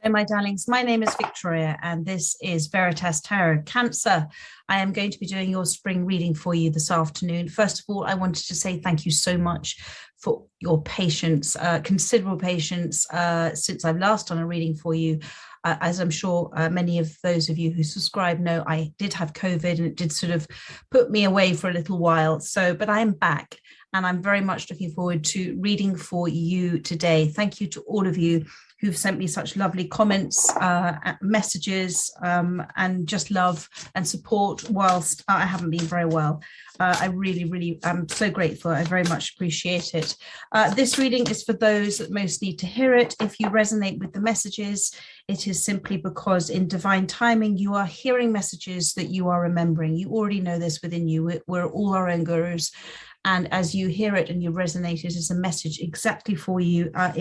Hi, my darlings. My name is Victoria, and this is Veritas Tarot. Cancer, I am going to be doing your spring reading for you this afternoon. First of all, I wanted to say thank you so much for your patience, considerable patience since I've last done a reading for you. As I'm sure many of those of you who subscribe know, I did have COVID and it did sort of put me away for a little while. But I am back and I'm very much looking forward to reading for you today. Thank you to all of you who've sent me such lovely comments, messages, and just love and support whilst I haven't been very well. I really am so grateful. I very much appreciate it. This reading is for those that most need to hear it. If you resonate with the messages, it is simply because in divine timing, you are hearing messages that you are remembering. You already know this within you. We're all our own gurus. And as you hear it and you resonate, it is a message exactly for you at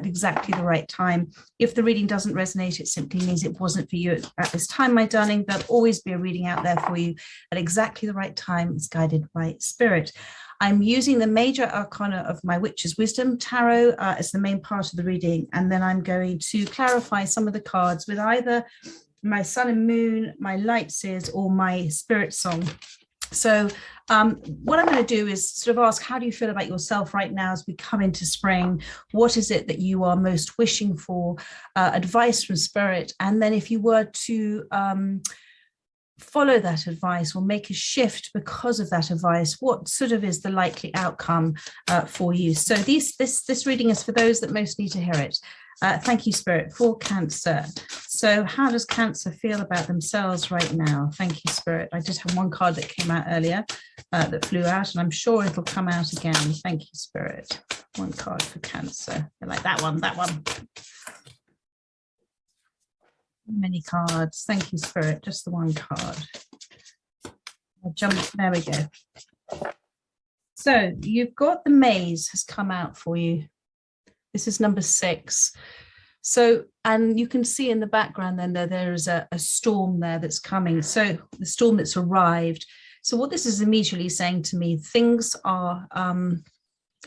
exactly the right time. If the reading doesn't resonate, it simply means it wasn't for you at this time, my darling. There'll always be a reading out there for you at exactly the right time. It's guided by spirit. I'm using the major arcana of my Witch's Wisdom Tarot as the main part of the reading. And then I'm going to clarify some of the cards with either my Sun and Moon, my Light Seers, or my Spirit Song. So what I'm going to do is sort of ask, how do you feel about yourself right now as we come into spring? What is it that you are most wishing for? Advice from spirit. And then if you were to follow that advice or make a shift because of that advice, what sort of is the likely outcome for you? So this reading is for those that most need to hear it. Thank you, Spirit, for Cancer. So how does Cancer feel about themselves right now? Thank you, Spirit. I did have one card that came out earlier that flew out, and I'm sure it'll come out again. Thank you, Spirit. One card for Cancer. I like that one, that one. Many cards. Thank you, Spirit. Just the one card. I'll jump. There we go. So you've got the Maze has come out for you. This is number 6. So, and you can see in the background then there is a storm there that's coming. So the storm that's arrived. So what this is immediately saying to me, things are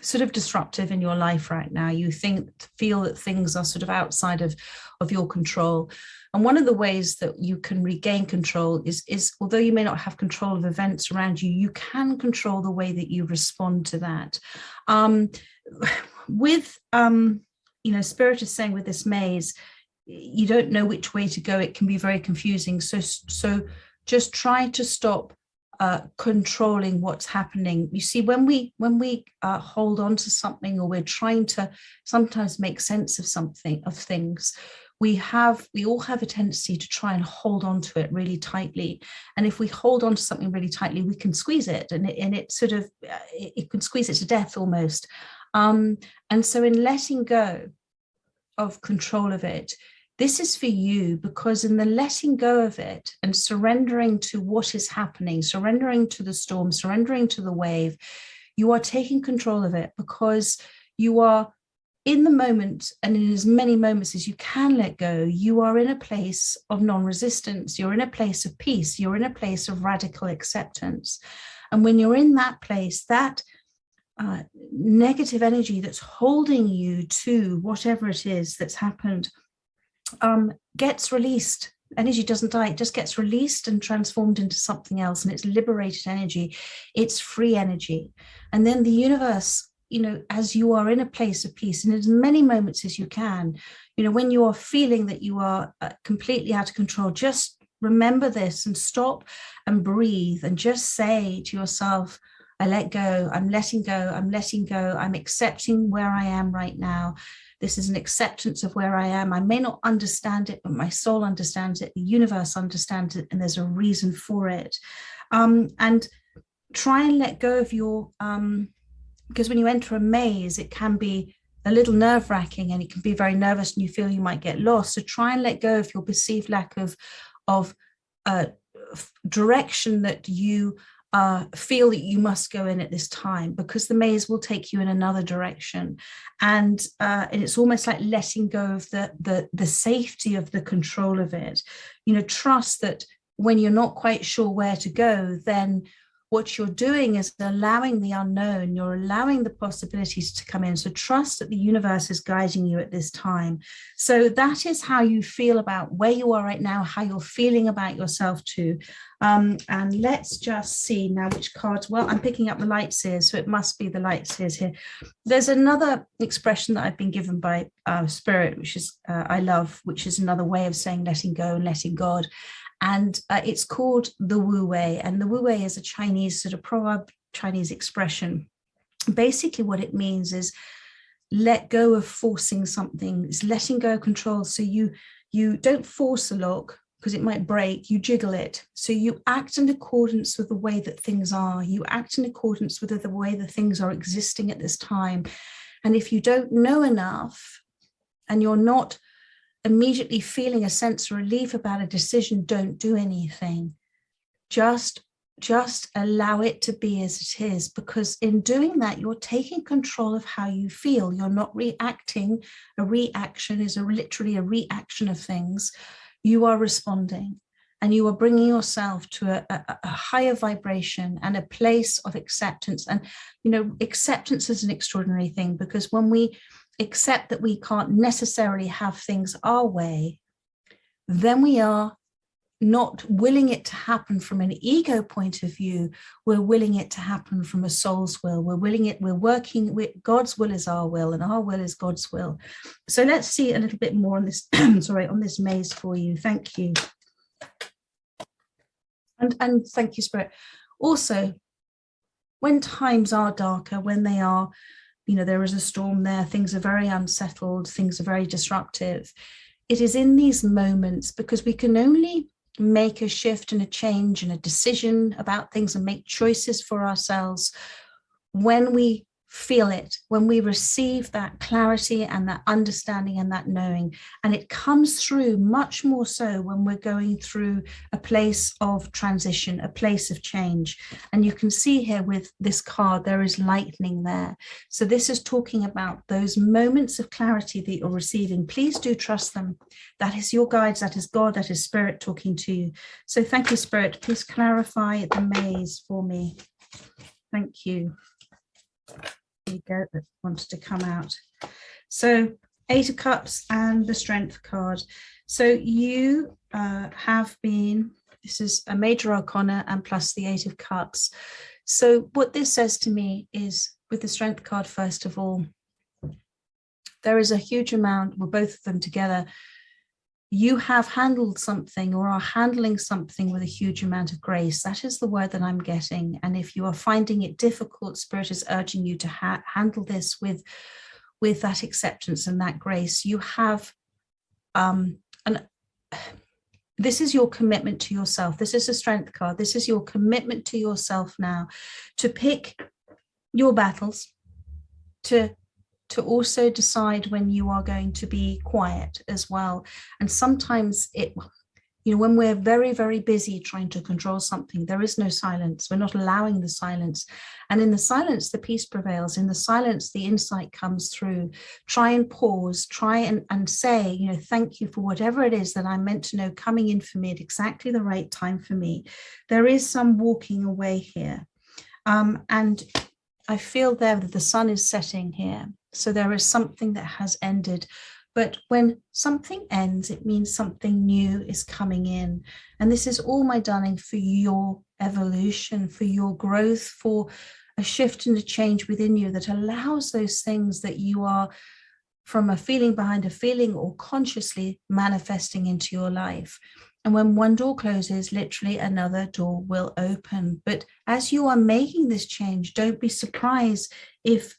sort of disruptive in your life right now. You feel that things are sort of outside of your control. And one of the ways that you can regain control is although you may not have control of events around you, you can control the way that you respond to that. Spirit is saying with this Maze, you don't know which way to go. It can be very confusing. So just try to stop controlling what's happening. You see, when we hold on to something, or we're trying to sometimes make sense of things, we all have a tendency to try and hold on to it really tightly. And if we hold on to something really tightly, we can squeeze it, and it sort of it can squeeze it to death almost. And so in letting go of control of it, this is for you, because in the letting go of it and surrendering to what is happening, surrendering to the storm, surrendering to the wave, you are taking control of it, because you are in the moment, and in as many moments as you can let go, you are in a place of non-resistance. You're in a place of peace. You're in a place of radical acceptance. And when you're in that place, that negative energy that's holding you to whatever it is that's happened gets released. Energy doesn't die, it just gets released and transformed into something else, and it's liberated energy, it's free energy. And then the universe, as you are in a place of peace, and as many moments as you can, when you are feeling that you are completely out of control, just remember this and stop and breathe and just say to yourself, I let go, I'm letting go, I'm letting go, I'm accepting where I am right now. This is an acceptance of where I am. I may not understand it, but my soul understands it, the universe understands it, and there's a reason for it. And try and let go of your, because when you enter a maze, it can be a little nerve-wracking, and it can be very nervous, and you feel you might get lost. So try and let go of your perceived lack of direction that you feel that you must go in at this time, because the maze will take you in another direction. And it's almost like letting go of the safety of the control of it. Trust that when you're not quite sure where to go, then what you're doing is allowing the unknown, you're allowing the possibilities to come in. So trust that the universe is guiding you at this time. So that is how you feel about where you are right now, how you're feeling about yourself too. And let's just see now which cards. Well, I'm picking up the light seers, so it must be the light seers here. There's another expression that I've been given by Spirit, which is I love, which is another way of saying letting go and letting God. And it's called the Wu Wei. And the Wu Wei is a Chinese sort of proverb, Chinese expression. Basically what it means is let go of forcing something. It's letting go of control. So you don't force a lock because it might break, you jiggle it. So you act in accordance with the way that things are. You act in accordance with the way that things are existing at this time. And if you don't know enough and you're not immediately feeling a sense of relief about a decision, don't do anything. Just allow it to be as it is, because in doing that, you're taking control of how you feel. You're not reacting. A reaction is literally a reaction of things. You are responding, and you are bringing yourself to a higher vibration and a place of acceptance. And, acceptance is an extraordinary thing, because when we accept that we can't necessarily have things our way, then we are not willing it to happen from an ego point of view. We're willing it to happen from a soul's will. We're working with God's will is our will, and our will is God's will. So let's see a little bit more on this, on this maze for you. Thank you. And thank you, Spirit. Also, when times are darker, when they are, there is a storm there, things are very unsettled, things are very disruptive. It is in these moments, because we can only make a shift and a change and a decision about things and make choices for ourselves when we feel it, when we receive that clarity and that understanding and that knowing. And it comes through much more so when we're going through a place of transition, a place of change. And you can see here with this card, there is lightning there. So this is talking about those moments of clarity that you're receiving. Please do trust them. That is your guides, that is God, that is Spirit talking to you. So thank you, Spirit. Please clarify the maze for me. Thank you. There you go, that wanted to come out. So 8 of Cups and the Strength card. So you have been, this is a major arcana and plus the 8 of Cups. So what this says to me is, with the Strength card, first of all, there is a huge amount, well, both of them together, you have handled something or are handling something with a huge amount of grace. That is the word that I'm getting. And if you are finding it difficult, Spirit is urging you to handle this with that acceptance and that grace. You have, this is your commitment to yourself. This is a Strength card. This is your commitment to yourself now, to pick your battles, to also decide when you are going to be quiet as well. And sometimes when we're very, very busy trying to control something, there is no silence. We're not allowing the silence. And in the silence, the peace prevails. In the silence, the insight comes through. Try and pause, try and say, thank you for whatever it is that I'm meant to know coming in for me at exactly the right time for me. There is some walking away here. And I feel there that the sun is setting here. So there is something that has ended. But when something ends, it means something new is coming in. And this is all, my darling, for your evolution, for your growth, for a shift and a change within you that allows those things that you are, from a feeling behind a feeling or consciously, manifesting into your life. And when one door closes, literally another door will open. But as you are making this change, don't be surprised if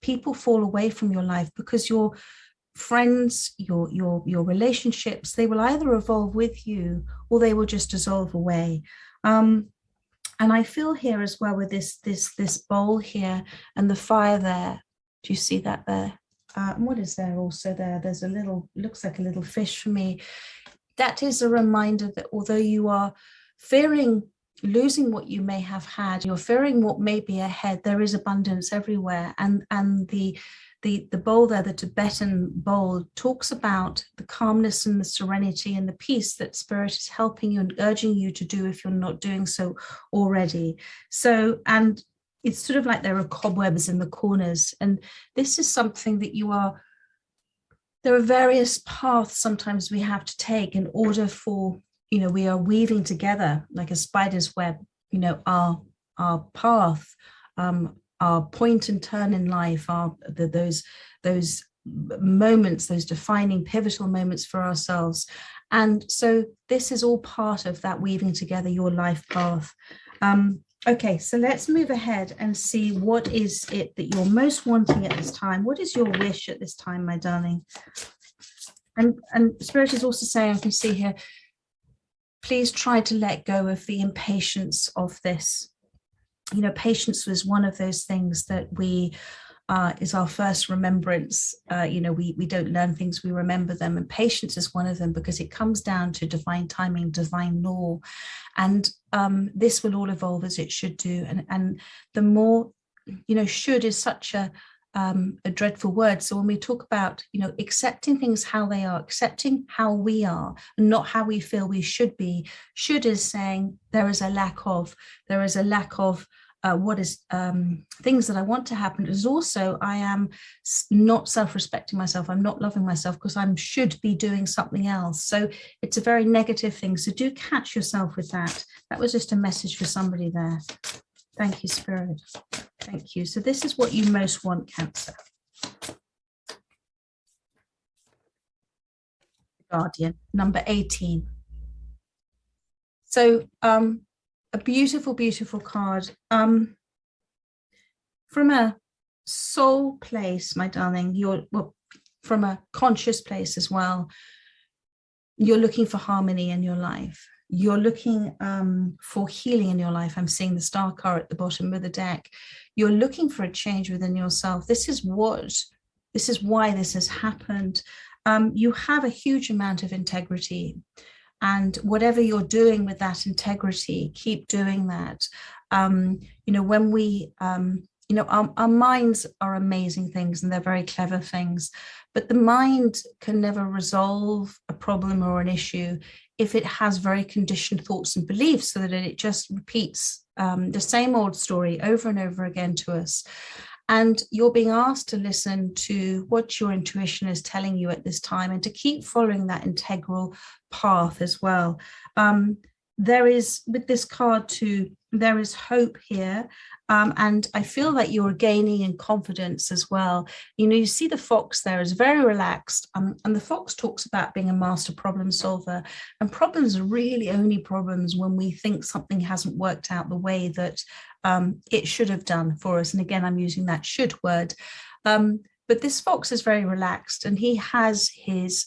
people fall away from your life, because your friends, your relationships, they will either evolve with you or they will just dissolve away. And I feel here as well with this bowl here and the fire there. Do you see that there? What is there also there? There's looks like a little fish for me. That is a reminder that although you are fearing losing what you may have had, you're fearing what may be ahead, there is abundance everywhere. And the bowl there, the Tibetan bowl, talks about the calmness and the serenity and the peace that Spirit is helping you and urging you to do if you're not doing so already. So, and it's sort of like there are cobwebs in the corners, and this is something that there are various paths sometimes we have to take in order for, we are weaving together like a spider's web, our path, our point and turn in life, those moments, those defining pivotal moments for ourselves. And so this is all part of that weaving together your life path. Okay, so let's move ahead and see what is it that you're most wanting at this time. What is your wish at this time, my darling? And Spirit is also saying, I can see here, please try to let go of the impatience of this. Patience was one of those things that is our first remembrance. We don't learn things, we remember them. And patience is one of them because it comes down to divine timing, divine law. And this will all evolve as it should do. And the more, should is such a dreadful word. So when we talk about, accepting things how they are, accepting how we are, and not how we feel we should be, should is saying there is a lack of what is things that I want to happen. Is also I am not self-respecting myself. I'm not loving myself because I should be doing something else. So it's a very negative thing. So do catch yourself with that. That was just a message for somebody there. Thank you, Spirit. Thank you. So this is what you most want, Cancer. Guardian, number 18. So a beautiful, beautiful card. From a soul place, my darling, from a conscious place as well, you're looking for harmony in your life. You're looking for healing in your life. I'm seeing the star card at the bottom of the deck. You're looking for a change within yourself. This is why this has happened. You have a huge amount of integrity. And whatever you're doing with that integrity, keep doing that. When we, our minds are amazing things and they're very clever things, but the mind can never resolve a problem or an issue if it has very conditioned thoughts and beliefs, so that it just repeats the same old story over and over again to us. And you're being asked to listen to what your intuition is telling you at this time and to keep following that integral path as well. There is, with this card too, there is hope here. And I feel that you're gaining in confidence as well. You see the fox there is very relaxed. And the fox talks about being a master problem solver. And problems are really only problems when we think something hasn't worked out the way that it should have done for us. And again, I'm using that should word. But this fox is very relaxed and he has his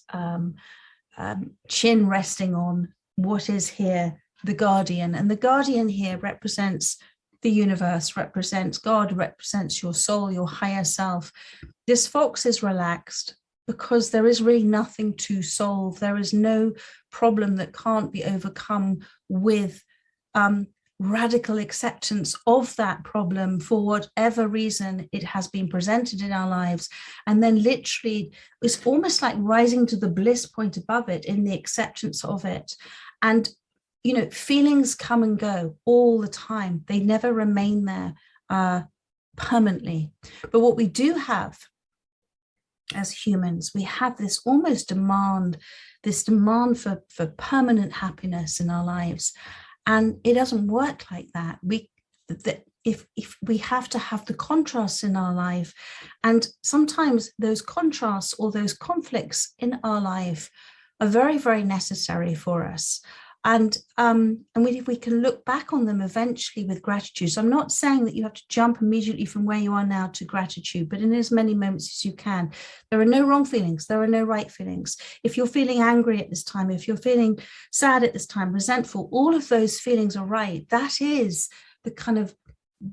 chin resting on what is here, the guardian. And the guardian here represents the universe, represents God, represents your soul, your higher self. This fox is relaxed because there is really nothing to solve. There is no problem that can't be overcome with radical acceptance of that problem for whatever reason it has been presented in our lives. And then literally it's almost like rising to the bliss point above it in the acceptance of it. And feelings come and go all the time. They never remain there permanently. But what we do have as humans, we have this almost demand for permanent happiness in our lives. And it doesn't work like that. If we have to have the contrasts in our life, and sometimes those contrasts or those conflicts in our life are very, very necessary for us. And we can look back on them eventually with gratitude. So I'm not saying that you have to jump immediately from where you are now to gratitude, but in as many moments as you can. There are no wrong feelings. There are no right feelings. If you're feeling angry at this time, if you're feeling sad at this time, resentful, all of those feelings are right. That is the kind of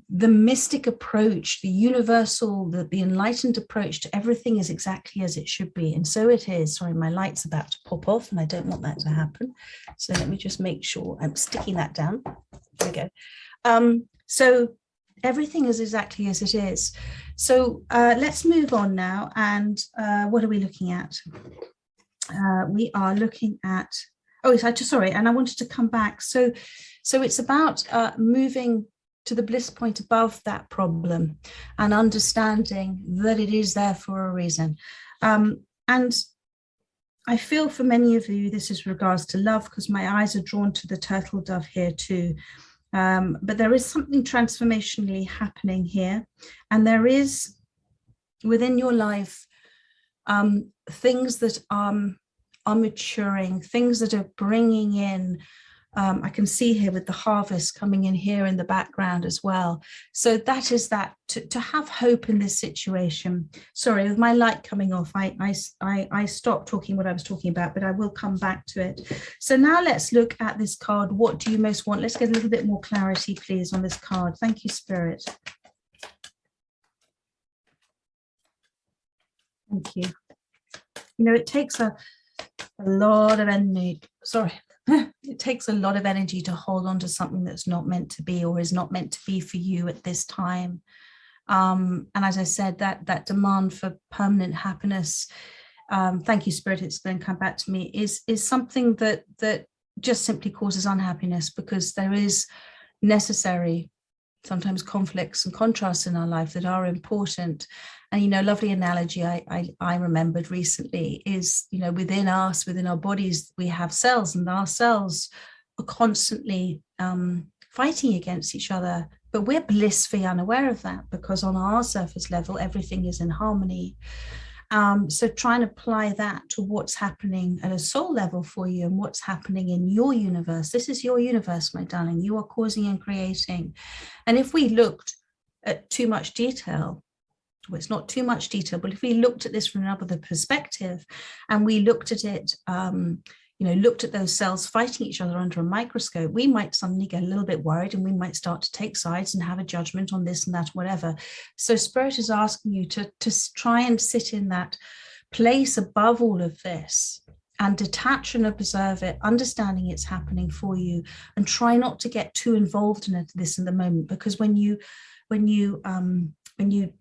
the mystic approach, the universal, the enlightened approach to everything is exactly as it should be. And so it is. Sorry, my light's about to pop off and I don't want that to happen. So let me just make sure I'm sticking that down. There we go. So everything is exactly as it is. So let's move on now. And what are we looking at? we are looking at, sorry, and I wanted to come back. So it's about moving to the bliss point above that problem and understanding that it is there for a reason. And I feel for many of you, this is regards to love, because my eyes are drawn to the turtle dove here too. But there is something transformationally happening here. And there is within your life things that are maturing, things that are bringing in. I can see here with the harvest coming in here in the background as well. So that is that, to have hope in this situation. Sorry, with my light coming off, I stopped talking what I was talking about, but I will come back to it. So now let's look at this card. What do you most want? Let's get a little bit more clarity, please, on this card. Thank you, Spirit. Thank you. You know, it takes a lot of energy. Sorry. It takes a lot of energy to hold on to something that's not meant to be, or is not meant to be for you at this time. And as I said, that demand for permanent happiness, thank you, Spirit, it's going to come back to me, is something that just simply causes unhappiness, because there is necessary sometimes conflicts and contrasts in our life that are important. And, you know, lovely analogy I remembered recently is, you know, within us, within our bodies, we have cells, and our cells are constantly fighting against each other. But we're blissfully unaware of that, because on our surface level, everything is in harmony. So try and apply that to what's happening at a soul level for you and what's happening in your universe. This is your universe, my darling. You are causing and creating. And if we looked at too much detail, well, it's not too much detail, but if we looked at this from another perspective, and we looked at it, looked at those cells fighting each other under a microscope, we might suddenly get a little bit worried, and we might start to take sides and have a judgment on this and that, whatever. So Spirit is asking you to try and sit in that place above all of this and detach and observe it, understanding it's happening for you, and try not to get too involved in this in the moment, because when you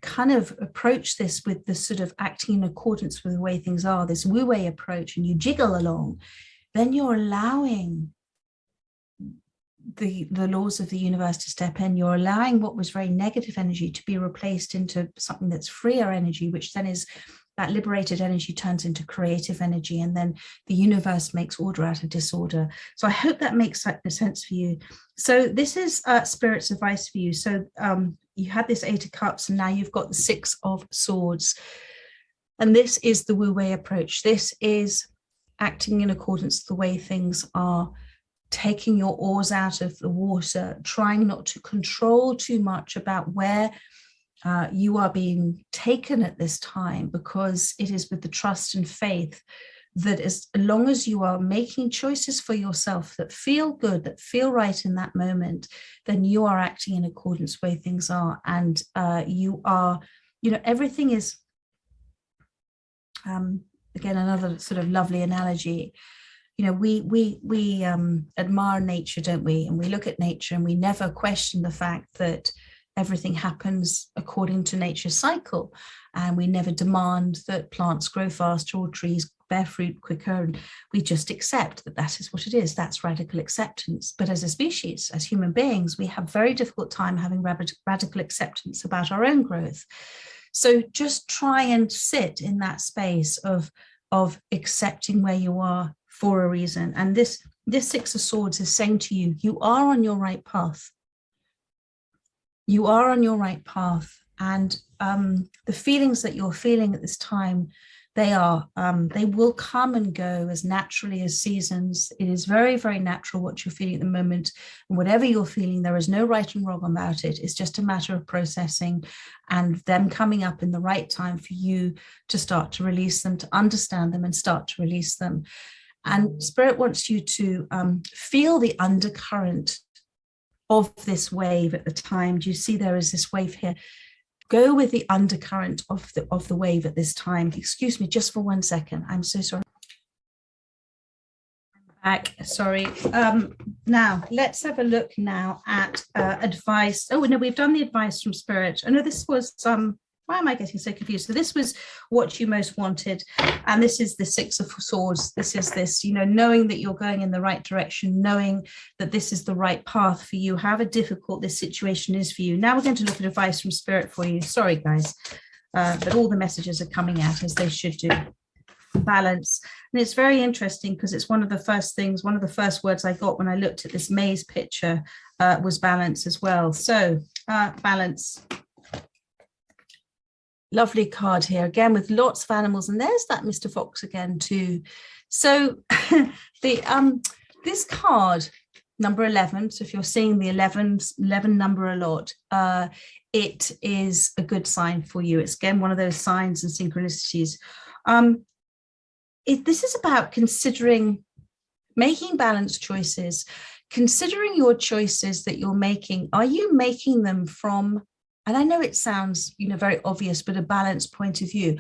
kind of approach this with the sort of acting in accordance with the way things are, this wu-wei approach, and you jiggle along, then you're allowing the laws of the universe to step in. You're allowing what was very negative energy to be replaced into something that's freer energy, which then is that liberated energy turns into creative energy, and then the universe makes order out of disorder. So I hope that makes sense for you. So this is Spirit's advice for you. So you had this 8 of Cups, and now you've got the 6 of Swords. And this is the wu-wei approach. This is acting in accordance with the way things are, taking your oars out of the water, trying not to control too much about where you are being taken at this time, because it is with the trust and faith that as long as you are making choices for yourself that feel good, that feel right in that moment, then you are acting in accordance with the way things are. And you are, you know, everything is, again, another sort of lovely analogy. You know, we admire nature, don't we? And we look at nature and we never question the fact that everything happens according to nature's cycle. And we never demand that plants grow faster or trees bear fruit quicker. And we just accept that that is what it is. That's radical acceptance. But as a species, as human beings, we have very difficult time having radical acceptance about our own growth. So just try and sit in that space of accepting where you are for a reason. And this 6 of Swords is saying to you, you are on your right path. You are on your right path. And the feelings that you're feeling at this time, they will come and go as naturally as seasons. It is very, very natural what you're feeling at the moment. And whatever you're feeling, there is no right and wrong about it. It's just a matter of processing and them coming up in the right time for you to start to release them, to understand them and start to release them. And Spirit wants you to feel the undercurrent of this wave at the time. Do you see there is this wave here? Go with the undercurrent of the wave at this time. Excuse me, just for 1 second. I'm so sorry. I'm back. Sorry. Now let's have a look now at advice. Oh no, we've done the advice from Spirit. Oh no, this was Why am I getting so confused? So this was what you most wanted. And this is the Six of Swords. This is this, knowing that you're going in the right direction, knowing that this is the right path for you, however difficult this situation is for you. Now we're going to look at advice from Spirit for you. Sorry, guys, but all the messages are coming out as they should do. Balance. And it's very interesting because it's one of the first words I got when I looked at this maze picture was balance as well. So balance. Lovely card here again with lots of animals, and there's that Mr. Fox again too. So this card number 11, so if you're seeing the 11 number a lot, it is a good sign for you. It's again one of those signs and synchronicities. This is about considering making balanced choices, considering your choices that you're making. Are you making them from, and I know it sounds, very obvious, but a balanced point of view,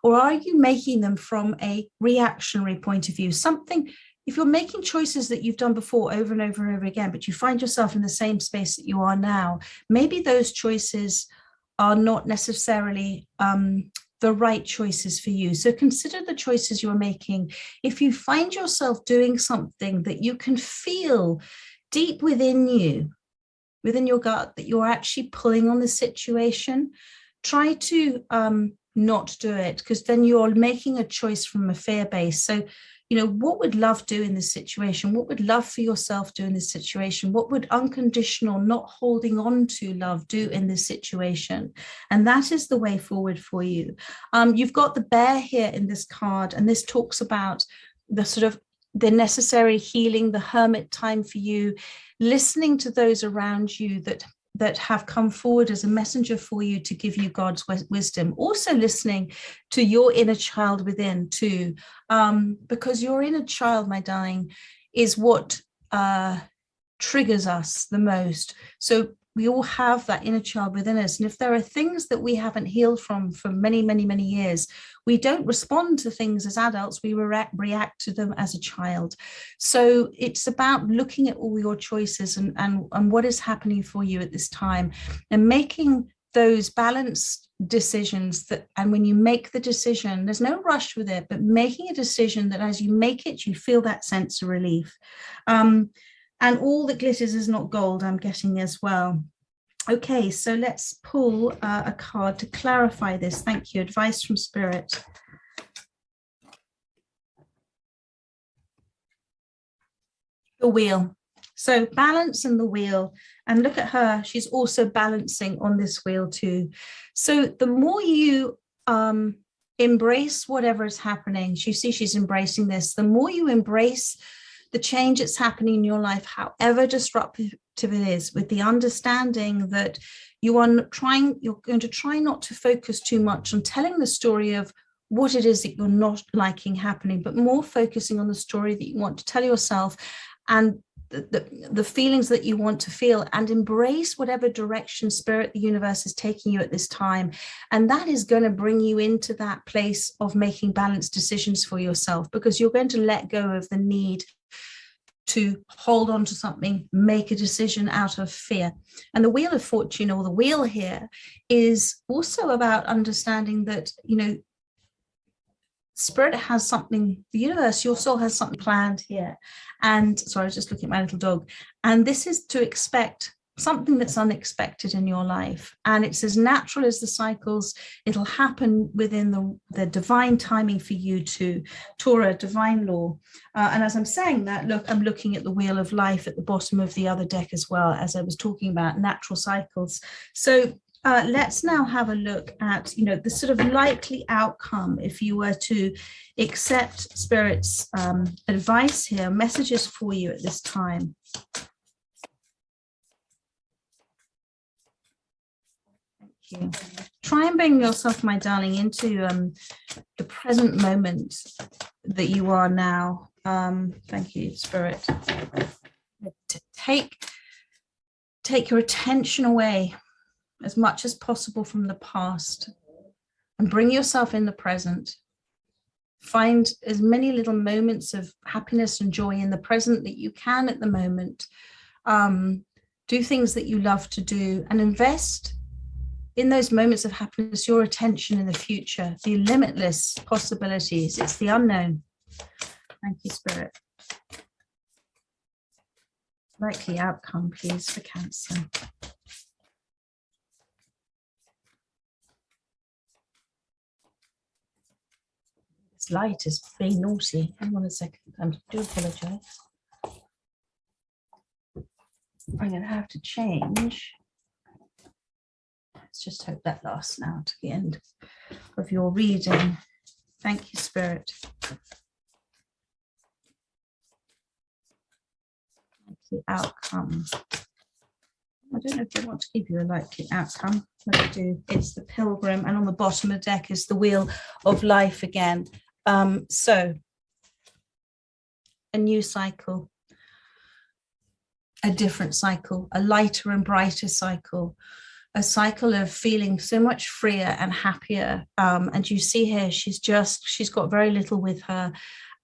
or are you making them from a reactionary point of view? Something, if you're making choices that you've done before over and over and over again, but you find yourself in the same space that you are now, maybe those choices are not necessarily the right choices for you. So consider the choices you're making. If you find yourself doing something that you can feel deep within you, within your gut, that you're actually pulling on the situation, try to not do it, because then you're making a choice from a fear base. So, what would love do in this situation? What would love for yourself do in this situation? What would unconditional, not holding on to love do in this situation? And that is the way forward for you. You've got the bear here in this card, and this talks about the sort of the necessary healing, the hermit time for you, listening to those around you that have come forward as a messenger for you to give you God's wisdom. Also listening to your inner child within too, because your inner child, my darling, is what triggers us the most. So we all have that inner child within us. And if there are things that we haven't healed from for many, many, many years, we don't respond to things as adults, we react to them as a child. So it's about looking at all your choices and what is happening for you at this time and making those balanced decisions and when you make the decision, there's no rush with it, but making a decision that as you make it, you feel that sense of relief. And all that glitters is not gold, I'm getting as well. Okay, so let's pull a card to clarify this. Thank you. Advice from Spirit. The wheel. So balance and the wheel. And look at her. She's also balancing on this wheel too. So the more you embrace whatever is happening, you see she's embracing this, the more you embrace the change that's happening in your life, however disruptive it is, with the understanding that you're going to try not to focus too much on telling the story of what it is that you're not liking happening, but more focusing on the story that you want to tell yourself and the feelings that you want to feel, and embrace whatever direction Spirit, the universe is taking you at this time. And that is going to bring you into that place of making balanced decisions for yourself, because you're going to let go of the need to hold on to something, make a decision out of fear. And the Wheel of Fortune, or the wheel here, is also about understanding that, Spirit has something, the universe, your soul has something planned here. And sorry, I was just looking at my little dog. And this is to expect something that's unexpected in your life. And it's as natural as the cycles. It'll happen within the divine timing for you to Torah, divine law. And as I'm saying that, look, I'm looking at the Wheel of Life at the bottom of the other deck as well, as I was talking about natural cycles. So let's now have a look at, the sort of likely outcome if you were to accept Spirit's advice here, messages for you at this time. Thank you. Try and bring yourself, my darling, into the present moment that you are now. Thank you, Spirit. Take your attention away as much as possible from the past and bring yourself in the present. Find as many little moments of happiness and joy in the present that you can at the moment. Do things that you love to do and invest in those moments of happiness, your attention in the future, the limitless possibilities, it's the unknown. Thank you, Spirit. Likely outcome, please, for Cancer. This light is being naughty. Hang on a second. I do apologize. I'm going to have to change. Let's just hope that lasts now to the end of your reading. Thank you, Spirit. Likely outcome. I don't know if they want to give you a likely outcome, but I do. It's the Pilgrim, and on the bottom of the deck is the Wheel of Life again. So, a new cycle, a different cycle, a lighter and brighter cycle, a cycle of feeling so much freer and happier. And you see here, she's got very little with her,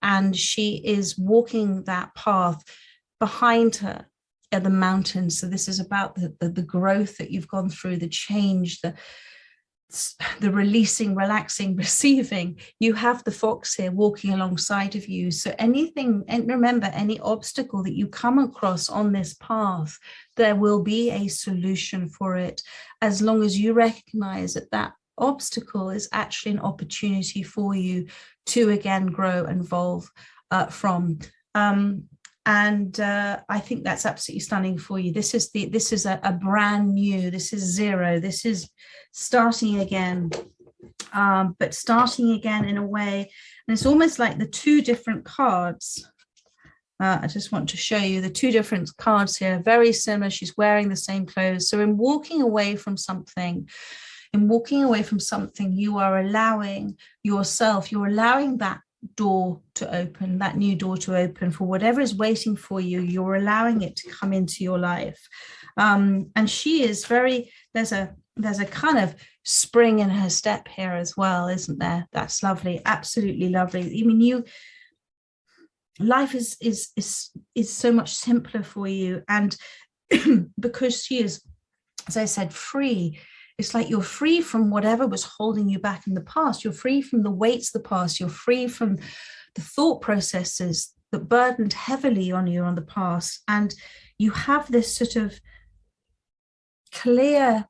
and she is walking that path. Behind her are the mountains. So this is about the growth that you've gone through, the change, the releasing, relaxing, receiving. You have the fox here walking alongside of you. So anything, and remember, any obstacle that you come across on this path, there will be a solution for it, as long as you recognize that that obstacle is actually an opportunity for you to again grow and evolve from. I think that's absolutely stunning for you. This is a brand new, this is zero, this is starting again, but starting again in a way, and it's almost like the two different cards. I just want to show you the two different cards here, very similar. She's wearing the same clothes. So in walking away from something, you are allowing yourself, you're allowing that door to open, that new door to open for whatever is waiting for you. You're allowing it to come into your life. And she is very, there's a kind of spring in her step here as well, isn't there? That's lovely, absolutely lovely. I mean, life is so much simpler for you, and because she is, as I said, free. It's like you're free from whatever was holding you back in the past. You're free from the weights of the past. You're free from the thought processes that burdened heavily on you on the past. And you have this sort of clear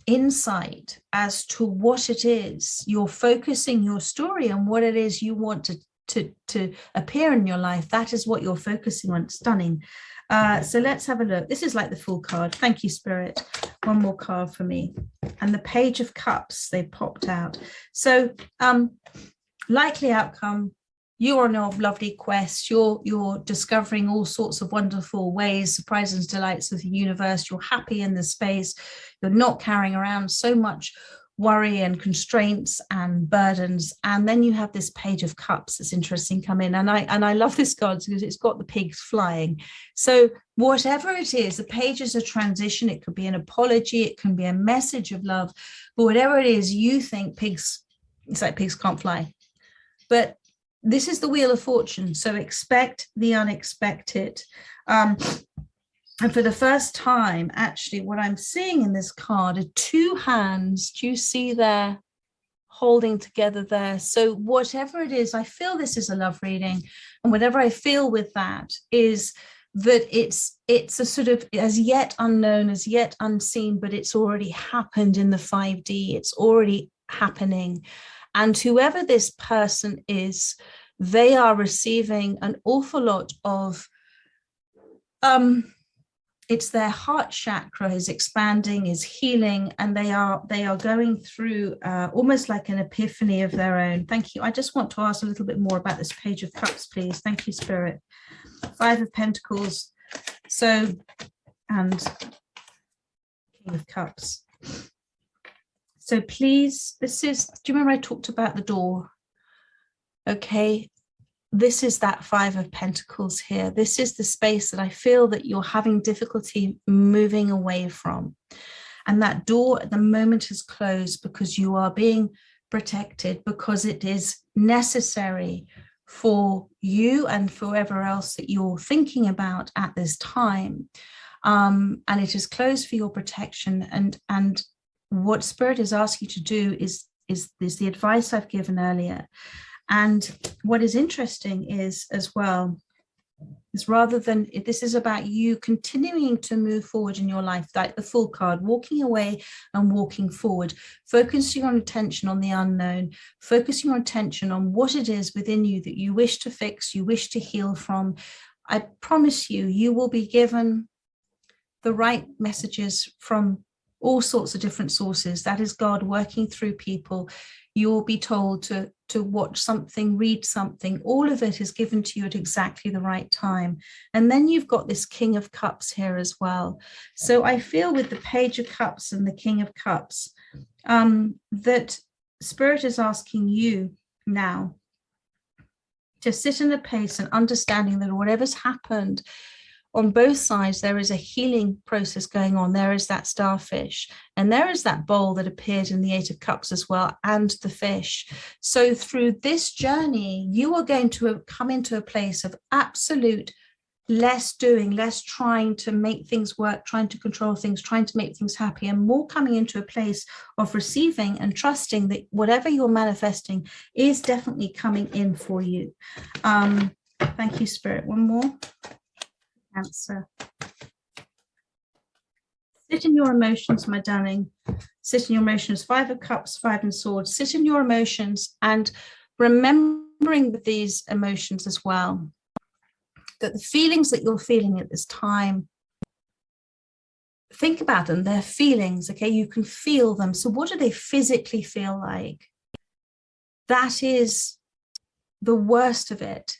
insight as to what it is. You're focusing your story on what it is you want to appear in your life. That is what you're focusing on. Stunning. So let's have a look. This is like the Fool card. Thank you, Spirit. One more card for me. And the Page of Cups, they popped out. So likely outcome, you're on a lovely quest. You're discovering all sorts of wonderful ways, surprises, delights of the universe. You're happy in the space. You're not carrying around so much worry and constraints and burdens. And then you have this Page of Cups that's interesting come in, and I love this card because it's got the pigs flying. So whatever it is, the page is a transition. It could be an apology, it can be a message of love, but whatever it is, you think pigs, it's like pigs can't fly. But this is the Wheel of Fortune, so expect the unexpected. And for the first time, actually, what I'm seeing in this card are two hands. Do you see there holding together there? So whatever it is, I feel this is a love reading. And whatever I feel with that is that it's a sort of as yet unknown, as yet unseen, but it's already happened in the 5D. It's already happening. And whoever this person is, they are receiving an awful lot of it's their heart chakra is expanding, is healing, and they are going through almost like an epiphany of their own. Thank you. I just want to ask a little bit more about this Page of Cups, please. Thank you, Spirit. 5 of Pentacles. So, and King of Cups. So please, this is, do you remember I talked about the door? Okay. This is that 5 of Pentacles here. This is the space that I feel that you're having difficulty moving away from. And that door at the moment is closed because you are being protected, because it is necessary for you and for whoever else that you're thinking about at this time. And it is closed for your protection. And what Spirit is asking you to do is the advice I've given earlier. And what is interesting is, as well, is rather than, this is about you continuing to move forward in your life, like the Fool card, walking away and walking forward, focusing your attention on the unknown, focusing your attention on what it is within you that you wish to fix, you wish to heal from. I promise you, you will be given the right messages from all sorts of different sources. That is God working through people. You will be told to watch something, read something. All of it is given to you at exactly the right time. And then you've got this King of Cups here as well. So I feel with the Page of Cups and the King of Cups, that Spirit is asking you now to sit in a place and understanding that whatever's happened on both sides, there is a healing process going on. There is that starfish, and there is that bowl that appeared in the Eight of Cups as well, and the fish. So through this journey, you are going to come into a place of absolute less doing, less trying to make things work, trying to control things, trying to make things happy, and more coming into a place of receiving and trusting that whatever you're manifesting is definitely coming in for you. Thank you, Spirit. One more. Cancer. Sit in your emotions, my darling. Sit in your emotions. Five of Cups, Five of Swords. Sit in your emotions, and remembering with these emotions as well, that the feelings that you're feeling at this time, think about them. They're feelings, okay? You can feel them. So what do they physically feel like? That is the worst of it.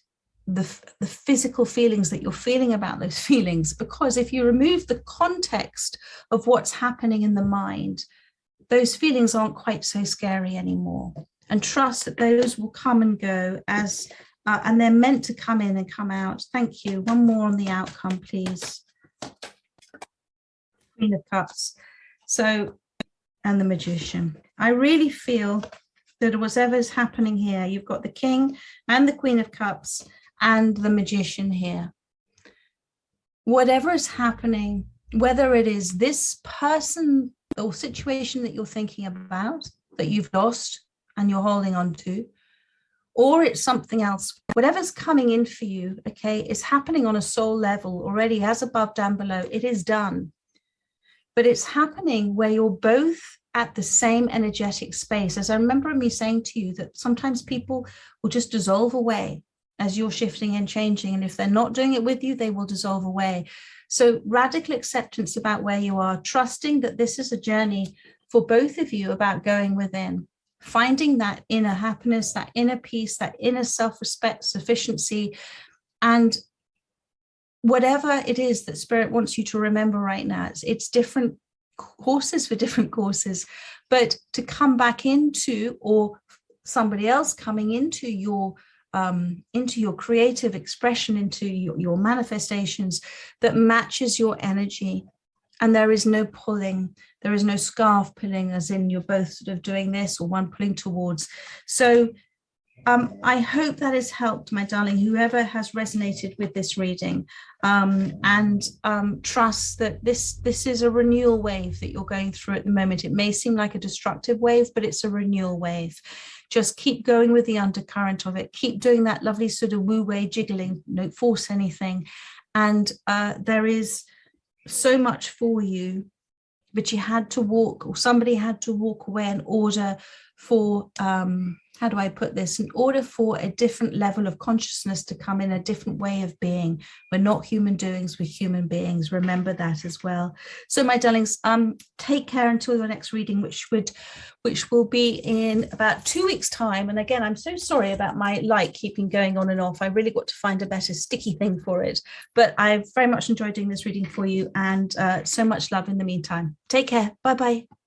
The physical feelings that you're feeling about those feelings, because if you remove the context of what's happening in the mind, those feelings aren't quite so scary anymore. And trust that those will come and go as, and they're meant to come in and come out. Thank you. One more on the outcome, please. Queen of Cups. So, and the Magician. I really feel that whatever's happening here, you've got the King and the Queen of Cups and the Magician here. Whatever is happening, whether it is this person or situation that you're thinking about, that you've lost and you're holding on to, or it's something else, whatever's coming in for you, okay, is happening on a soul level already, as above, down below. It is done. But it's happening where you're both at the same energetic space. As I remember me saying to you, that sometimes people will just dissolve away as you're shifting and changing. And if they're not doing it with you, they will dissolve away. So radical acceptance about where you are, trusting that this is a journey for both of you about going within, finding that inner happiness, that inner peace, that inner self-respect, sufficiency, and whatever it is that Spirit wants you to remember right now. It's different courses for different courses, but to come back into, or somebody else coming into your creative expression, into your manifestations that matches your energy. And there is no pulling, there is no scarf pulling, as in you're both sort of doing this or one pulling towards. So I hope that has helped, my darling, whoever has resonated with this reading, and trust that this is a renewal wave that you're going through at the moment. It may seem like a destructive wave, but it's a renewal wave. Just keep going with the undercurrent of it. Keep doing that lovely sort of wu-wei jiggling, don't force anything. And there is so much for you, but you had to walk, or somebody had to walk away in order for, how do I put this? In order for a different level of consciousness to come in, a different way of being. We're not human doings, we're human beings. Remember that as well. So my darlings, take care until the next reading, which will be in about 2 weeks' time. And again, I'm so sorry about my light keeping going on and off. I really got to find a better sticky thing for it. But I've very much enjoyed doing this reading for you, and so much love in the meantime. Take care. Bye-bye.